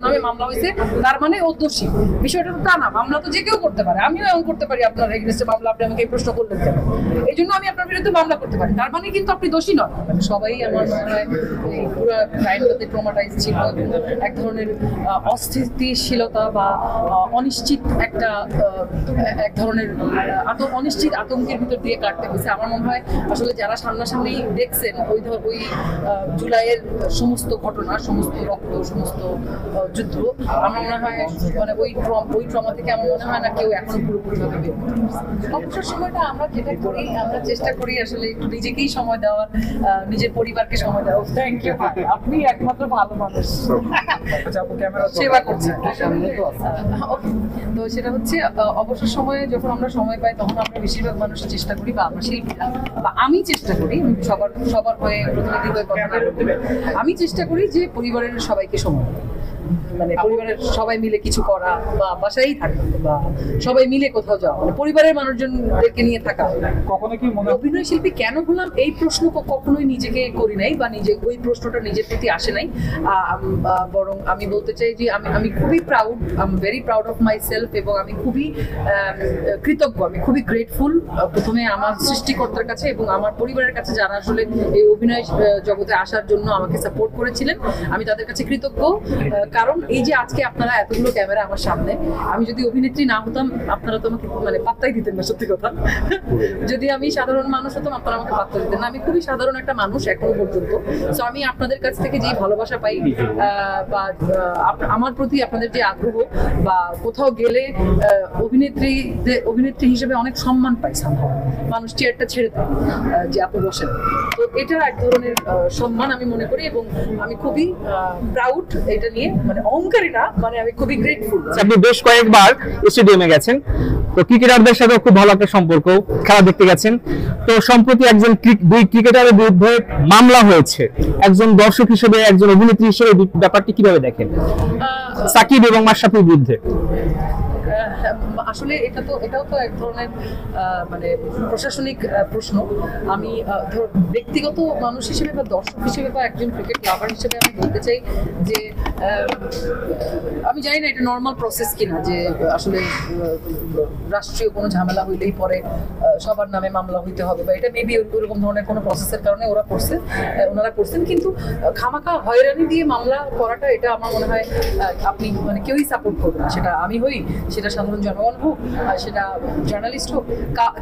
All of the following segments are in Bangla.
নামে মামলা হয়েছে তার মানে ও দোষী। বিষয়টা তো তা না, মামলা তো যে কেউ করতে পারে, আমিও এমন করতে পারি আপনার এগেইনস্টে মামলা, আপনি আমাকে এই প্রশ্ন করলেন কেন, এই জন্য আমি আপনার বিরুদ্ধে মামলা করতে পারি, তার মানে কিন্তু আপনি দোষী নন। মানে সবাই আমার মনে হয় এই পুরো ক্রাইমটাতে ট্রমাটাইজ ছিল, এক ধরনের অস্থিতিশীলতা বা অনিশ্চিত একটা এক ধরনের অনিশ্চিত আতঙ্কের ভিতর দিয়ে কাটতে হয়েছে। আমার মনে হয় আসলে যারা সামনাসামনি দেখছেন ওই জুলাইয়ের সমস্ত ঘটনা, সমস্ত রক্ত, সমস্ত যুদ্ধ, আমার মনে হয় মানে ওই ট্রমা থেকে আমার মনে হয় না কেউ এখনো পুরোপুরিভাবে বের করতে পারছে। অবসর সময়টা আমরা যেটা করি, আমরা চেষ্টা করি আসলে একটু নিজেকেই সময় দেওয়ার, নিজের পরিবারকে সময় দেওয়া। থ্যাংক ইউ, আপনি একমাত্র ভালো মানুষ, সেবা করছেন। তো সেটা হচ্ছে অবসর সময়ে যখন আমরা সময় পাই তখন আমরা বেশিরভাগ মানুষ চেষ্টা করি, বা আমরা শিল্পীরা বা আমি চেষ্টা করি, সবার হয়ে প্রতিনিধি হয়ে কথা না বলতে, আমি চেষ্টা করি যে পরিবারের সবাইকে সময় দেওয়া। মানে পরিবারের সবাই মিলে কিছু করা, বা বাসায়ই থাকা, বা সবাই মিলে কোথাও যাওয়া, মানে পরিবারের মানুষজনদেরকে নিয়ে থাকা। কখনো কি মনে অভিনয় শিল্পী কেন হলাম এই প্রশ্ন কখনোই নিজেকে করি নাই, বা ওই প্রশ্নটা নিজের প্রতি আসে নাই। বরং আমি বলতে চাই যে আমি খুবই proud, I am very proud of my self, এবং আমি খুবই কৃতজ্ঞ, আমি খুবই গ্রেটফুল প্রথমে আমার সৃষ্টিকর্তার কাছে এবং আমার পরিবারের কাছে, যারা আসলে এই অভিনয় জগতে আসার জন্য আমাকে সাপোর্ট করেছিলেন। আমি তাদের কাছে কৃতজ্ঞ, কারণ এই যে আজকে আপনারা এতগুলো ক্যামেরা আমার সামনে, আমি যদি অভিনেত্রী না হতাম আপনারা তো আমাকে মানে পাত্তাই দিতেন না, সত্যি কথা। যদি আমি সাধারণ মানুষ হতাম আপনারা আমাকে পাত্তা দিতেন না। আমি খুবই সাধারণ একটা মানুষ এখনো পর্যন্ত। সো আমি আপনাদের কাছ থেকে যে ভালোবাসা পাই, বা আমার প্রতি আপনাদের যে আগ্রহ, বা কোথাও গেলে অভিনেত্রী হিসেবে অনেক সম্মান পাই, মানুষ চেয়ারটা ছেড়ে দেয় যে আপনি বসেন, তো এটা এক ধরনের সম্মান আমি মনে করি, এবং আমি খুবই প্রাউড এটা নিয়ে, মানে অহংকারী না, মানে আমি খুবই গ্রেটফুল। আপনি বেশ কয়েকবার স্টেডিয়ামে গেছেন, তো ক্রিকেটারদের সাথে খুব ভালো একটা সম্পর্ক, খেলা দেখতে গেছেন। তো সম্প্রতি দুই ক্রিকেটারের বিরুদ্ধে মামলা হয়েছে, একজন দর্শক হিসেবে, একজন অভিনেত্রী হিসেবে ব্যাপারটি কিভাবে দেখেন সাকিব এবং মাশরাফির বিরুদ্ধে? আসলে এটাও তো এক ধরনের মানে প্রশাসনিক প্রশ্ন। আমি ব্যক্তিগত মানুষ হিসেবে বা দর্শক হিসেবে বা একজন ক্রিকেট লাভার হিসেবে আমি বলতে চাই যে আমি জানি না এটা নর্মাল প্রসেস কিনা, যে আসলে রাষ্ট্রীয় কোনো ঝামেলা হইলেই পরে সবার নামে মামলা হইতে হবে, বা এটা মেবি ওরকম ধরনের কোনো প্রসেসের কারণে ওনারা করছেন। কিন্তু খামাখা হয়রানি দিয়ে মামলা করাটা, এটা আমার মনে হয় আপনি মানে কেউই সাপোর্ট করবে না, সেটা আমি হই, সেটা সাধারণ জনগণ হোক, সেটা জার্নালিস্ট হোক,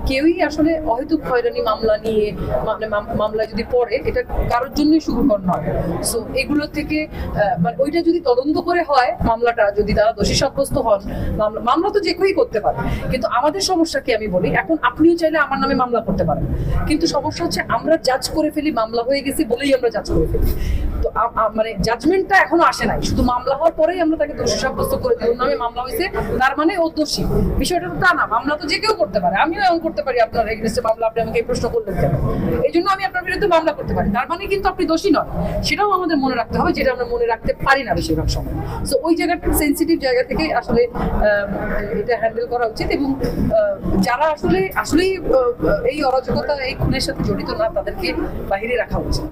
কেউই আসলে অহেতুক হয়রানি মামলা নিয়ে মামলা যদি পড়ে, এটা কারোর জন্যই সুখকর নয়। সো এগুলো থেকে মানে ওইটা যদি তদন্ত করে হয়, মামলাটা যদি তারা দোষী সাব্যস্ত হন, মামলা তো যে কেউই করতে পারে। কিন্তু আমাদের সমস্যা কি আমি বলি, এখন আপনিও চাইলে আমার নামে মামলা করতে পারেন, কিন্তু সমস্যা হচ্ছে আমরা জাজ করে ফেলি, মামলা হয়ে গেছি বলেই আমরা জাজ করে ফেলি। তো মানে জাজমেন্টটা এখনো আসে নাই, শুধু মামলা হওয়ার পরেই আমরা তাকে দোষী সাব্যস্ত করে দিই, ওর নামে মামলা হয়েছে তার মানে ও দোষী। বিষয়টা তো তা না, মামলা তো যে কেউ করতে পারে, আমিও এমন করতে পারি আপনার এগেইনস্টে মামলা, আপনি আমাকে এই প্রশ্ন করলেন কেন, এই জন্য আমি আপনার বিরুদ্ধে মামলা করতে পারি, তার মানে কিন্তু আপনি দোষী নন। সেটাও আমাদের মনে রাখতে হবে, যেটা আমরা মনে রাখতে পারি না বেশিরভাগ সময়। সো ওই জায়গাটা সেন্সিটিভ জায়গা থেকে আসলে এটা হ্যান্ডেল করা উচিত, এবং যারা আসলেই এই অরাজকতা, এই খুনের সাথে জড়িত না, তাদেরকে বাহিরে রাখা উচিত।